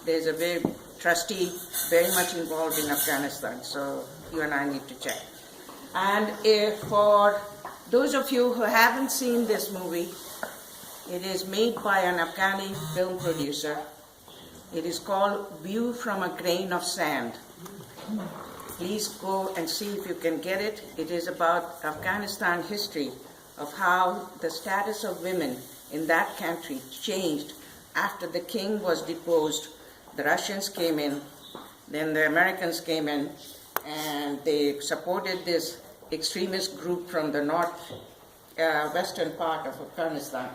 There's a very trustee very much involved in Afghanistan, so you and I need to check. And if for those of you who haven't seen this movie, it is made by an Afghani film producer. It is called View from a Grain of Sand. Please go and see if you can get it. It is about Afghanistan history of how the status of women in that country changed after the king was deposed. The Russians came in, then the Americans came in, and they supported this extremist group from the western part of Afghanistan.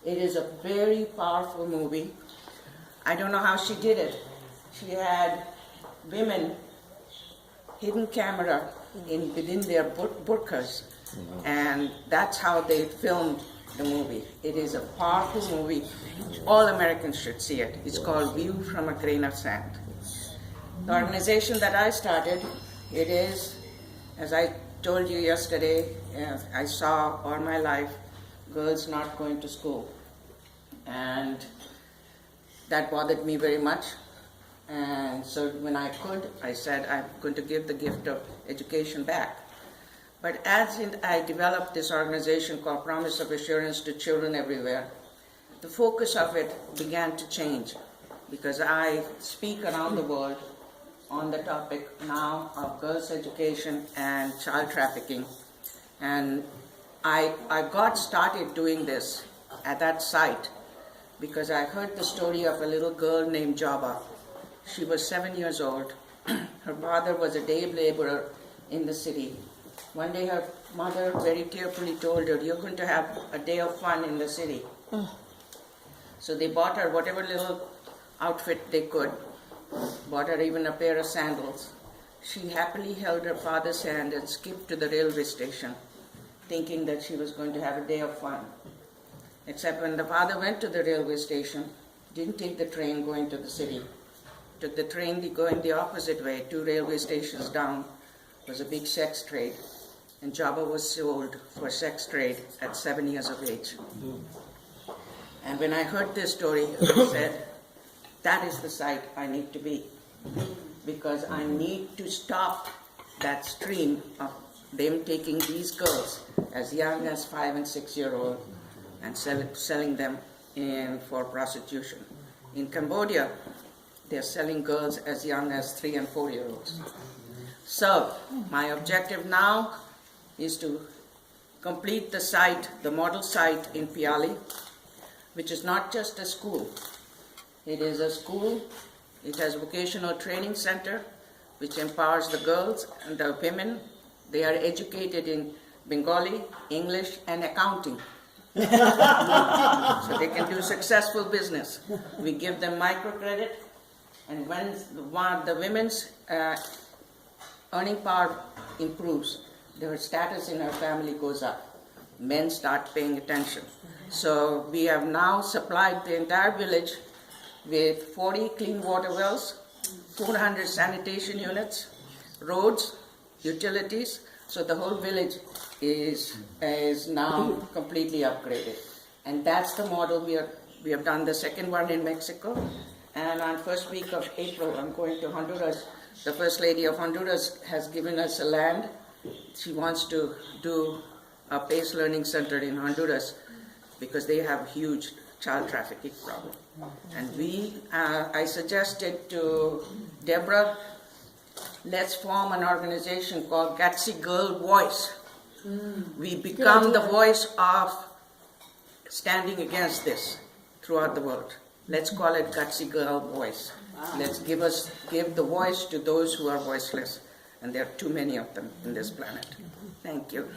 It is a very powerful movie. I don't know how she did it. She had women hidden camera within their burqas, and that's how they filmed the movie. It is a powerful movie. All Americans should see it. It's called View from a Grain of Sand. The organization that I started, it is, as I told you yesterday, I saw all my life girls not going to school, and that bothered me very much. And so when I could, I said I'm going to give the gift of education back. But as I developed this organization called Promise of Assurance to Children Everywhere, the focus of it began to change, because I speak around the world on the topic now of girls' education and child trafficking. And I got started doing this at that site because I heard the story of a little girl named Jabba. She was 7 years old. Her father was a day laborer in the city. One day her mother very tearfully told her, "You're going to have a day of fun in the city." So they bought her whatever little outfit they could, bought her even a pair of sandals. She happily held her father's hand and skipped to the railway station, thinking that she was going to have a day of fun. Except when the father went to the railway station, didn't take the train going to the city, took the train going the opposite way, 2 railway stations down, was a big sex trade. And Jabba was sold for sex trade at 7 years of age. And when I heard this story, I said, that is the site I need to be, because I need to stop that stream of them taking these girls as young as 5 and 6 year old and selling them for prostitution. In Cambodia, they're selling girls as young as 3 and 4 year olds. So my objective now is to complete the site, the model site in Piali, which is not just a school. It is a school, it has a vocational training center, which empowers the girls and the women. They are educated in Bengali, English, and accounting. So they can do successful business. We give them microcredit, and when the women's earning power improves, their status in our family goes up. Men start paying attention. So we have now supplied the entire village with 40 clean water wells, 400 sanitation units, roads, utilities. So the whole village is now completely upgraded. And that's the model we have done the second one in Mexico. And on first week of April, I'm going to Honduras. The First Lady of Honduras has given us a land. She wants to do a PACE learning center in Honduras because they have huge child trafficking problem. And I suggested to Deborah, let's form an organization called Gutsy Girl Voice. We become the voice of standing against this throughout the world. Let's call it Gutsy Girl Voice. Let's give the voice to those who are voiceless. And there are too many of them in this planet. Thank you.